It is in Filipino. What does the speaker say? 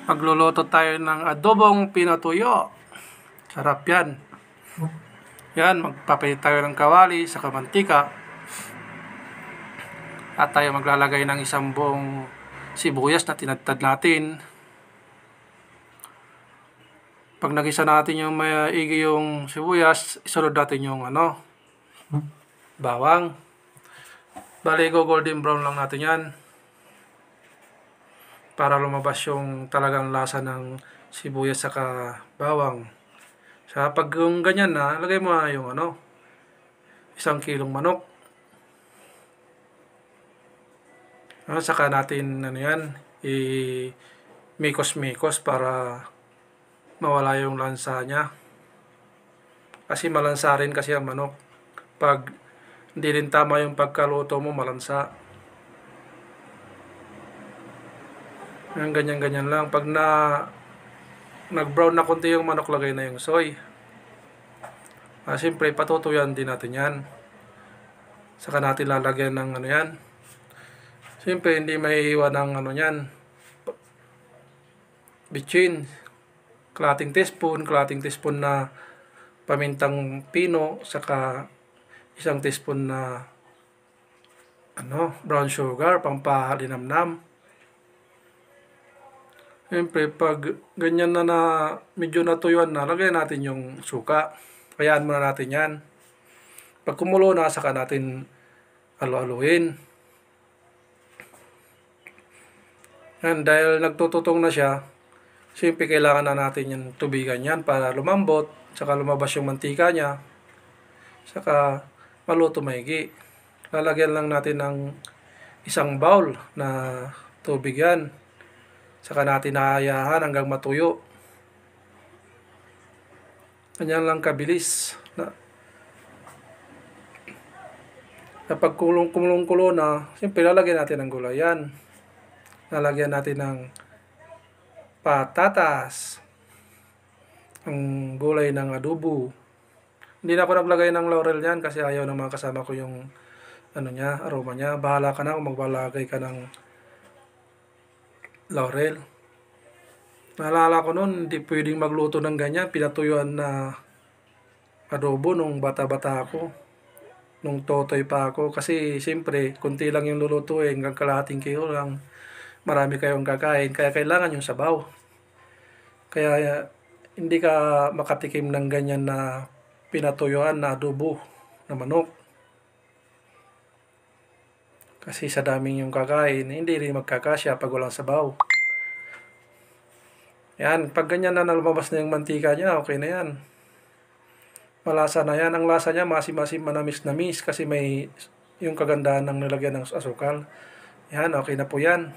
Magluluto tayo ng adobong pinatuyo. Sarap yan. Yan, magpapalit tayo ng kawali sa mantika. At tayo maglalagay ng isang buong sibuyas na tinadtad natin. Pag nagisa natin yung maigi yung sibuyas, isunod natin yung bawang. Bali, golden brown lang natin yan. Para lumabas yung talagang lasa ng sibuyas saka bawang. Sa pag yung ganyan na, lagay mo na yung 1 kilong manok. Saka natin i-mikos-mikos para mawala yung lansa niya. Kasi malansa rin kasi ang manok. Pag hindi rin tama yung pagkaluto mo, malansa. Ganyan-ganyan lang. Pag nag-brown na konti yung manok, lagay na yung soy. Siyempre, patutuyan din natin yan. Saka natin lalagyan ng yan. Siyempre, hindi maiiwan ng yan. Bitchin. Kalating teaspoon na pamintang pino, saka 1 teaspoon na brown sugar, pampalinamnam. Siyempre, pag ganyan na medyo natuyuan na, lagay natin yung suka. Hayaan muna natin yan. Pag kumulo na, saka natin alo-aluin. Yan, dahil nagtututong na siya, siyempre kailangan na natin yung tubigan yan para lumambot, saka lumabas yung mantika niya, saka maluto maigi. Lalagyan lang natin ng 1 bowl na tubig yan. Saka natin hahayahan hanggang matuyo. Ganyan lang kabilis. Kapag kulong-kulo na, siyempre lalagyan natin ng gulay yan. Lalagyan natin ng patatas, ang gulay ng adobo. Hindi na ako naglagay ng laurel yan kasi ayaw ng mga kasama ko yung aroma niya. Bahala ka na kung magbalagay ka ng laurel. Naalala ko noon, hindi pwedeng magluto ng ganyan, pinatuyuan na adobo nung bata-bata ako, nung totoy pa ako. Kasi siyempre, kunti lang yung lulutuin, hanggang kalahating kilo lang. Marami kayong kakain, kaya kailangan yung sabaw. Kaya hindi ka makatikim ng ganyan na pinatuyuan na adobo na manok. Kasi sa daming yung kakain, hindi rin magkakasya pag walang sabaw. Yan, pag ganyan na lumabas na yung mantika niya, okay na yan. Malasa na yan. Ang lasa niya, masim-masim, manamis-namis kasi may yung kagandahan ng nilagyan ng asukal. Yan, okay na po yan.